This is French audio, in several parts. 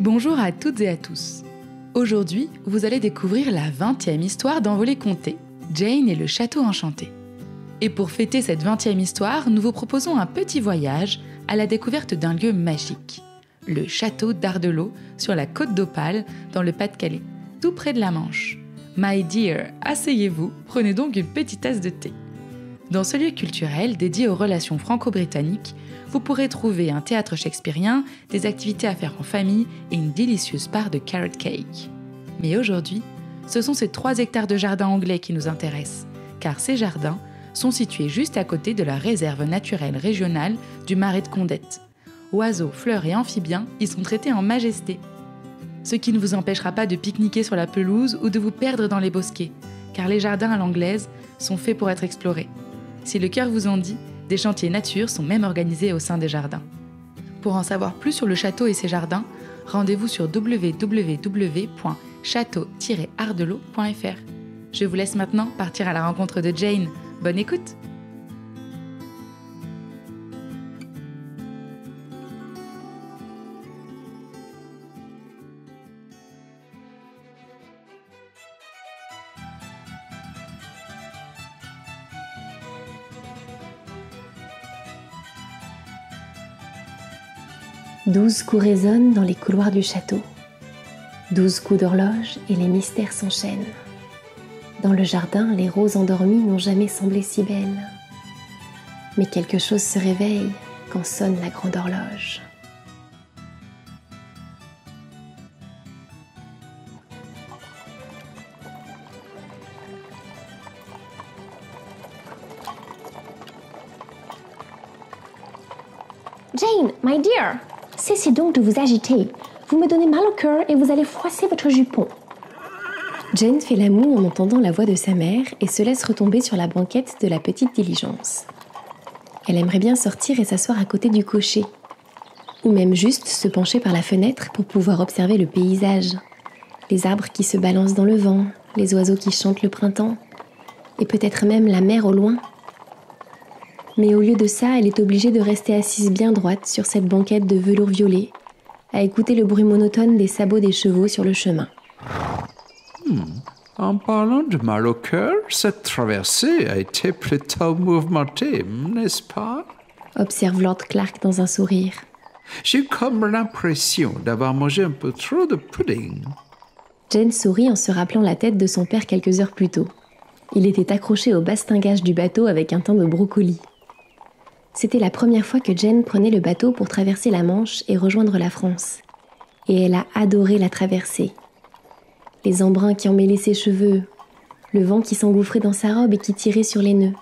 Bonjour à toutes et à tous. Aujourd'hui, vous allez découvrir la 20e histoire d'Envolée Conté, Jane et le château enchanté. Et pour fêter cette 20e histoire, nous vous proposons un petit voyage à la découverte d'un lieu magique, le château d'Ardelot sur la côte d'Opale dans le Pas-de-Calais, tout près de la Manche. My dear, asseyez-vous, prenez donc une petite tasse de thé. Dans ce lieu culturel dédié aux relations franco-britanniques, vous pourrez trouver un théâtre shakespearien, des activités à faire en famille et une délicieuse part de carrot cake. Mais aujourd'hui, ce sont ces 3 hectares de jardin anglais qui nous intéressent, car ces jardins sont situés juste à côté de la réserve naturelle régionale du Marais de Condette. Oiseaux, fleurs et amphibiens y sont traités en majesté. Ce qui ne vous empêchera pas de pique-niquer sur la pelouse ou de vous perdre dans les bosquets, car les jardins à l'anglaise sont faits pour être explorés. Si le cœur vous en dit, des chantiers nature sont même organisés au sein des jardins. Pour en savoir plus sur le château et ses jardins, rendez-vous sur www.château-ardelot.fr. Je vous laisse maintenant partir à la rencontre de Jane. Bonne écoute! Douze coups résonnent dans les couloirs du château. 12 coups d'horloge et les mystères s'enchaînent. Dans le jardin, les roses endormies n'ont jamais semblé si belles. Mais quelque chose se réveille quand sonne la grande horloge. Jane, my dear, cessez donc de vous agiter. Vous me donnez mal au cœur et vous allez froisser votre jupon. Jane fait la moue en entendant la voix de sa mère et se laisse retomber sur la banquette de la petite diligence. Elle aimerait bien sortir et s'asseoir à côté du cocher, ou même juste se pencher par la fenêtre pour pouvoir observer le paysage, les arbres qui se balancent dans le vent, les oiseaux qui chantent le printemps, et peut-être même la mer au loin. Mais au lieu de ça, elle est obligée de rester assise bien droite sur cette banquette de velours violet, à écouter le bruit monotone des sabots des chevaux sur le chemin. En parlant de mal au cœur, cette traversée a été plutôt mouvementée, n'est-ce pas? Observe Lord Clark dans un sourire. J'ai comme l'impression d'avoir mangé un peu trop de pudding. Jane sourit en se rappelant la tête de son père quelques heures plus tôt. Il était accroché au bastingage du bateau avec un teint de brocoli. C'était la première fois que Jane prenait le bateau pour traverser la Manche et rejoindre la France. Et elle a adoré la traversée. Les embruns qui emmêlaient ses cheveux, le vent qui s'engouffrait dans sa robe et qui tirait sur les nœuds.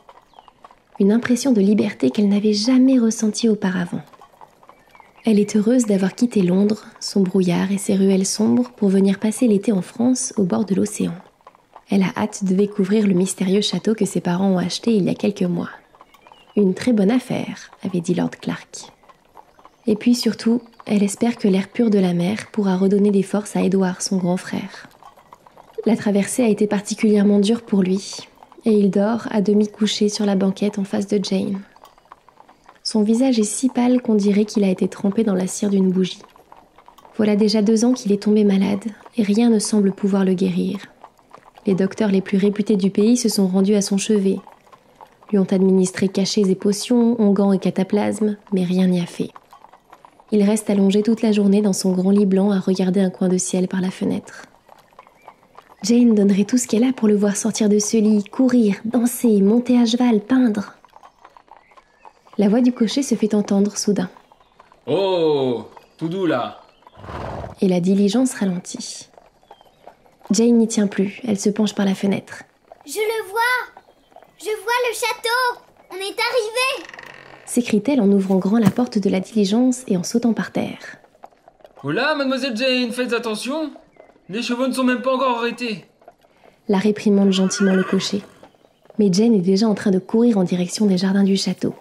Une impression de liberté qu'elle n'avait jamais ressentie auparavant. Elle est heureuse d'avoir quitté Londres, son brouillard et ses ruelles sombres pour venir passer l'été en France au bord de l'océan. Elle a hâte de découvrir le mystérieux château que ses parents ont acheté il y a quelques mois. Une très bonne affaire, avait dit Lord Clark. Et puis surtout, elle espère que l'air pur de la mer pourra redonner des forces à Edward, son grand frère. La traversée a été particulièrement dure pour lui, et il dort à demi couché sur la banquette en face de Jane. Son visage est si pâle qu'on dirait qu'il a été trempé dans la cire d'une bougie. Voilà déjà 2 ans qu'il est tombé malade, et rien ne semble pouvoir le guérir. Les docteurs les plus réputés du pays se sont rendus à son chevet, lui ont administré cachets et potions, onguents et cataplasmes, mais rien n'y a fait. Il reste allongé toute la journée dans son grand lit blanc à regarder un coin de ciel par la fenêtre. Jane donnerait tout ce qu'elle a pour le voir sortir de ce lit, courir, danser, monter à cheval, peindre. La voix du cocher se fait entendre soudain. « Oh, tout doux là !» Et la diligence ralentit. Jane n'y tient plus, elle se penche par la fenêtre. « Je le vois! Je vois le château! On est arrivé !» s'écrie-t-elle en ouvrant grand la porte de la diligence et en sautant par terre. « Oula, mademoiselle Jane, faites attention! Les chevaux ne sont même pas encore arrêtés !» La réprimande gentiment le cocher. Mais Jane est déjà en train de courir en direction des jardins du château.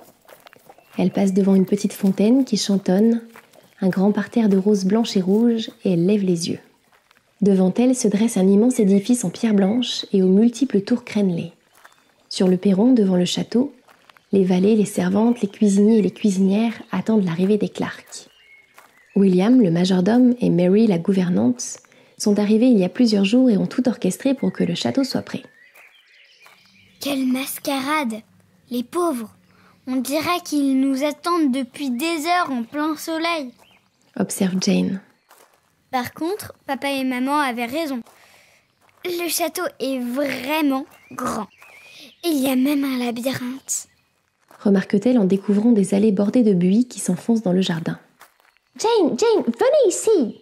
Elle passe devant une petite fontaine qui chantonne, un grand parterre de roses blanches et rouges, et elle lève les yeux. Devant elle se dresse un immense édifice en pierre blanche et aux multiples tours crénelées. Sur le perron, devant le château, les valets, les servantes, les cuisiniers et les cuisinières attendent l'arrivée des Clark. William, le majordome, et Mary, la gouvernante, sont arrivés il y a plusieurs jours et ont tout orchestré pour que le château soit prêt. Quelle mascarade! Les pauvres! On dirait qu'ils nous attendent depuis des heures en plein soleil. Observe Jane. Par contre, papa et maman avaient raison. Le château est vraiment grand. Il y a même un labyrinthe. Remarque-t-elle en découvrant des allées bordées de buis qui s'enfoncent dans le jardin. Jane, venez ici!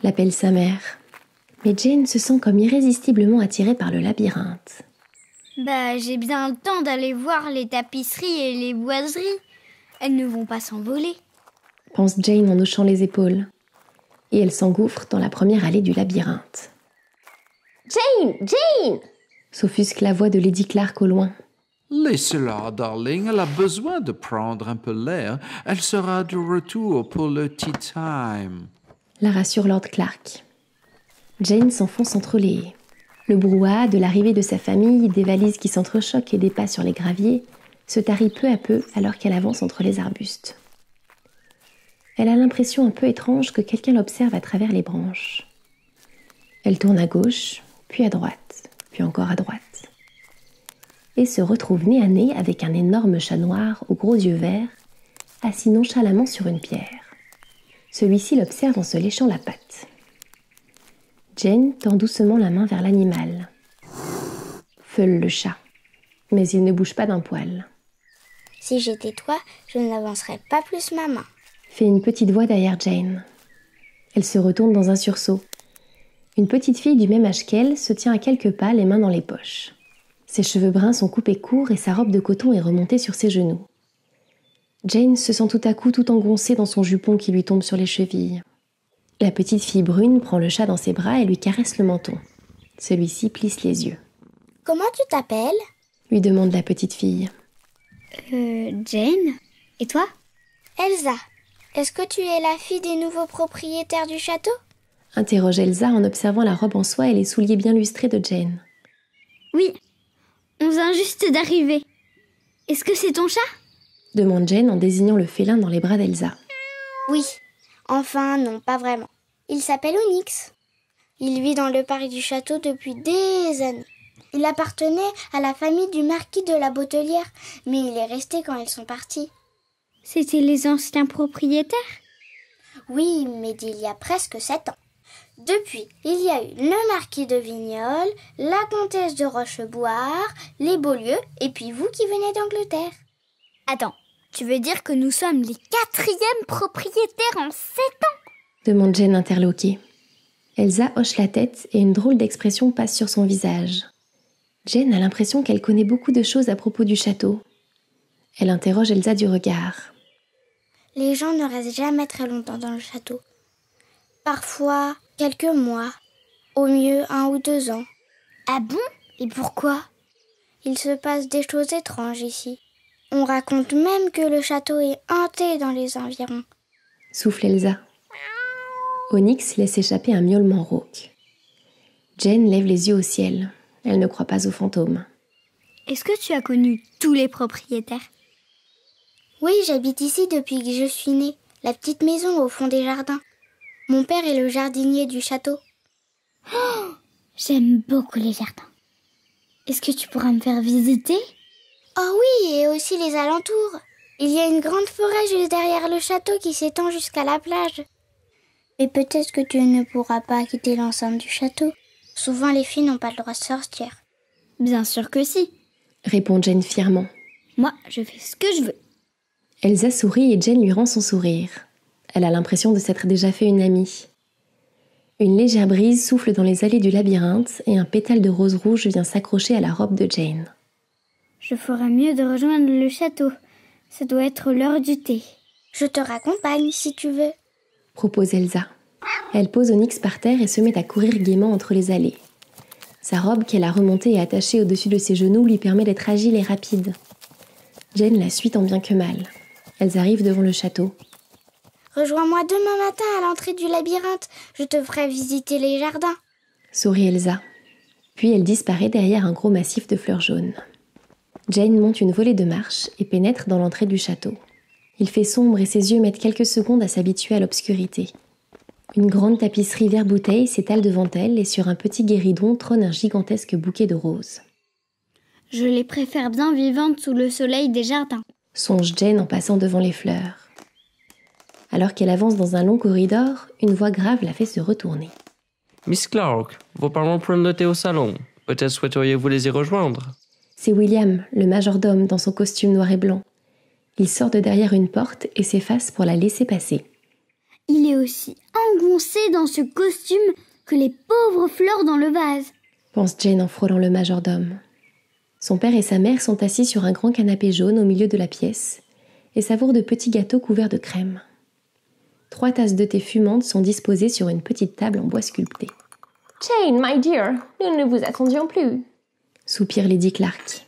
L'appelle sa mère. Mais Jane se sent comme irrésistiblement attirée par le labyrinthe. J'ai bien le temps d'aller voir les tapisseries et les boiseries. Elles ne vont pas s'envoler. Pense Jane en hochant les épaules. Et elle s'engouffre dans la première allée du labyrinthe. Jane! S'offusque la voix de Lady Clark au loin. Laissez-la, darling, elle a besoin de prendre un peu l'air. Elle sera de retour pour le tea time. La rassure Lord Clark. Jane s'enfonce entre les haies. Le brouhaha de l'arrivée de sa famille, des valises qui s'entrechoquent et des pas sur les graviers, se tarit peu à peu alors qu'elle avance entre les arbustes. Elle a l'impression un peu étrange que quelqu'un l'observe à travers les branches. Elle tourne à gauche, puis à droite, puis encore à droite. Et se retrouve nez à nez avec un énorme chat noir aux gros yeux verts, assis nonchalamment sur une pierre. Celui-ci l'observe en se léchant la patte. Jane tend doucement la main vers l'animal. Feule le chat, mais il ne bouge pas d'un poil. Si j'étais toi, je n'avancerais pas plus ma main. Fait une petite voix derrière Jane. Elle se retourne dans un sursaut. Une petite fille du même âge qu'elle se tient à quelques pas, les mains dans les poches. Ses cheveux bruns sont coupés courts et sa robe de coton est remontée sur ses genoux. Jane se sent tout à coup tout engoncée dans son jupon qui lui tombe sur les chevilles. La petite fille brune prend le chat dans ses bras et lui caresse le menton. Celui-ci plisse les yeux. « Comment tu t'appelles ?» lui demande la petite fille. Jane. Et toi ? Elsa. Est-ce que tu es la fille des nouveaux propriétaires du château ? Interroge Elsa en observant la robe en soie et les souliers bien lustrés de Jane. Oui, on vient juste d'arriver. Est-ce que c'est ton chat ? Demande Jane en désignant le félin dans les bras d'Elsa. Oui, enfin non, pas vraiment. Il s'appelle Onyx. Il vit dans le parc du château depuis des années. Il appartenait à la famille du marquis de la Bautelière, mais il est resté quand ils sont partis. C'était les anciens propriétaires ? Oui, mais d'il y a presque 7 ans. Depuis, il y a eu le marquis de Vignoles, la comtesse de Rocheboire, les Beaulieu, et puis vous qui venez d'Angleterre. Attends, tu veux dire que nous sommes les 4e propriétaires en 7 ans ? Demande Jane interloquée. Elsa hoche la tête et une drôle d'expression passe sur son visage. Jane a l'impression qu'elle connaît beaucoup de choses à propos du château. Elle interroge Elsa du regard. Les gens ne restent jamais très longtemps dans le château. Parfois, quelques mois. Au mieux, 1 ou 2 ans. Ah bon ? Et pourquoi ? Il se passe des choses étranges ici. On raconte même que le château est hanté dans les environs. Souffle Elsa. Onyx laisse échapper un miaulement rauque. Jane lève les yeux au ciel. Elle ne croit pas aux fantômes. Est-ce que tu as connu tous les propriétaires ? Oui, j'habite ici depuis que je suis née. La petite maison au fond des jardins. Mon père est le jardinier du château. Oh, j'aime beaucoup les jardins. Est-ce que tu pourras me faire visiter ? Oh oui, et aussi les alentours. Il y a une grande forêt juste derrière le château qui s'étend jusqu'à la plage. Et peut-être que tu ne pourras pas quitter l'enceinte du château. Souvent, les filles n'ont pas le droit de sortir. Bien sûr que si. Répond Jane fièrement. Moi, je fais ce que je veux. Elsa sourit et Jane lui rend son sourire. Elle a l'impression de s'être déjà fait une amie. Une légère brise souffle dans les allées du labyrinthe et un pétale de rose rouge vient s'accrocher à la robe de Jane. Je ferais mieux de rejoindre le château. Ça doit être l'heure du thé. Je te raccompagne si tu veux. Propose Elsa. Elle pose Onyx par terre et se met à courir gaiement entre les allées. Sa robe qu'elle a remontée et attachée au-dessus de ses genoux lui permet d'être agile et rapide. Jane la suit tant bien que mal. Elles arrivent devant le château. Rejoins-moi demain matin à l'entrée du labyrinthe. Je te ferai visiter les jardins. Sourit Elsa. Puis elle disparaît derrière un gros massif de fleurs jaunes. Jane monte une volée de marche et pénètre dans l'entrée du château. Il fait sombre et ses yeux mettent quelques secondes à s'habituer à l'obscurité. Une grande tapisserie vert bouteille s'étale devant elle et sur un petit guéridon trône un gigantesque bouquet de roses. Je les préfère bien vivantes sous le soleil des jardins, songe Jane en passant devant les fleurs. Alors qu'elle avance dans un long corridor, une voix grave la fait se retourner. Miss Clark, vos parents prennent le thé au salon. Peut-être souhaiteriez-vous les y rejoindre? C'est William, le majordome, dans son costume noir et blanc. Il sort de derrière une porte et s'efface pour la laisser passer. Il est aussi engoncé dans ce costume que les pauvres fleurs dans le vase, pense Jane en frôlant le majordome. Son père et sa mère sont assis sur un grand canapé jaune au milieu de la pièce et savourent de petits gâteaux couverts de crème. 3 tasses de thé fumantes sont disposées sur une petite table en bois sculpté. « Jane, my dear, nous ne vous attendions plus. » soupire Lady Clark.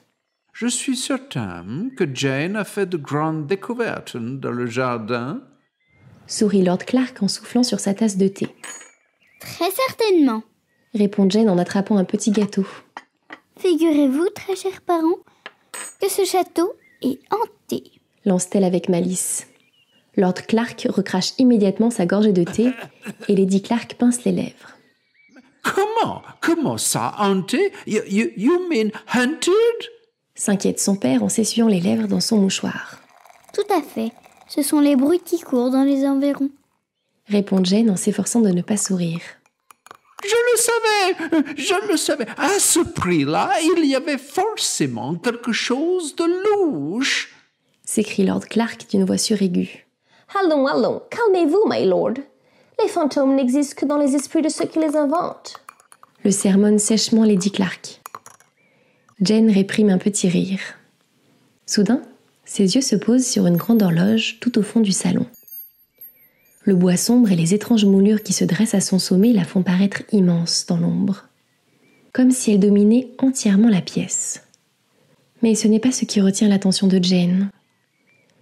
Je suis certain que Jane a fait de grandes découvertes dans le jardin. Sourit Lord Clark en soufflant sur sa tasse de thé. Très certainement, Répond Jane en attrapant un petit gâteau. Figurez-vous, très chers parents, que ce château est hanté. Lance-t-elle avec malice. Lord Clark recrache immédiatement sa gorgée de thé et Lady Clark pince les lèvres. Comment ça, hanté? You mean hunted? S'inquiète son père en s'essuyant les lèvres dans son mouchoir. Tout à fait, ce sont les bruits qui courent dans les environs. Répond Jane en s'efforçant de ne pas sourire. Je le savais. À ce prix-là, il y avait forcément quelque chose de louche. S'écrie Lord Clark d'une voix suraiguë. Allons, calmez-vous, my lord. Les fantômes n'existent que dans les esprits de ceux qui les inventent. Le sermonne sèchement Lady Clark. Jane réprime un petit rire. Soudain, ses yeux se posent sur une grande horloge tout au fond du salon. Le bois sombre et les étranges moulures qui se dressent à son sommet la font paraître immense dans l'ombre, comme si elle dominait entièrement la pièce. Mais ce n'est pas ce qui retient l'attention de Jane.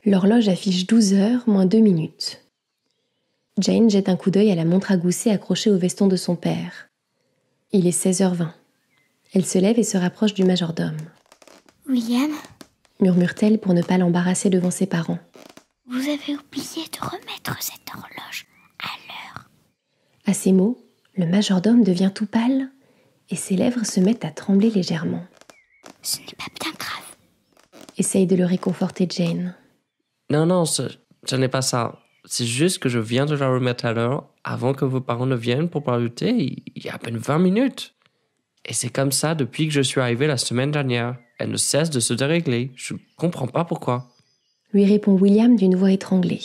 L'horloge affiche 12h moins 2 minutes. Jane jette un coup d'œil à la montre à gousset accrochée au veston de son père. Il est 16h20. Elle se lève et se rapproche du majordome. « William, murmure-t-elle pour ne pas l'embarrasser devant ses parents. Vous avez oublié de remettre cette horloge à l'heure. » À ces mots, le majordome devient tout pâle et ses lèvres se mettent à trembler légèrement. « Ce n'est pas bien grave. » Essaye de le réconforter Jane. Non, ce n'est pas ça. C'est juste que je viens de la remettre à l'heure avant que vos parents ne viennent pour boire du thé il y a à peine 20 minutes. Et c'est comme ça depuis que je suis arrivé la semaine dernière. Elle ne cesse de se dérégler. Je ne comprends pas pourquoi. Lui répond William d'une voix étranglée.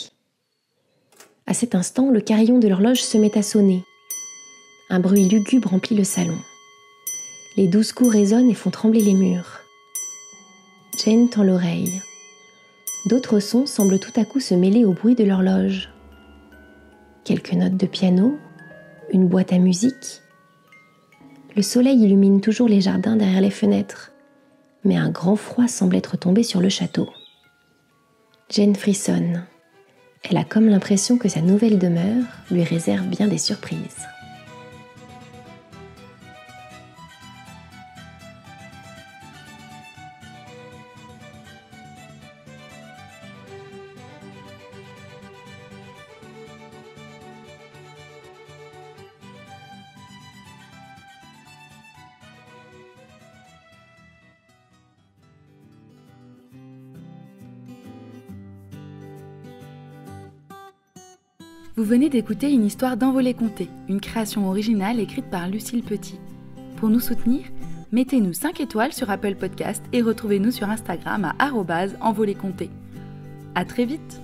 À cet instant, le carillon de l'horloge se met à sonner. Un bruit lugubre remplit le salon. Les 12 coups résonnent et font trembler les murs. Jane tend l'oreille. D'autres sons semblent tout à coup se mêler au bruit de l'horloge. Quelques notes de piano, une boîte à musique. Le soleil illumine toujours les jardins derrière les fenêtres, mais un grand froid semble être tombé sur le château. Jane frissonne. Elle a comme l'impression que sa nouvelle demeure lui réserve bien des surprises. Vous venez d'écouter une histoire d'Envolée Conté, une création originale écrite par Lucille Petit. Pour nous soutenir, mettez-nous 5 étoiles sur Apple Podcast et retrouvez-nous sur Instagram à @envoléconté. À très vite!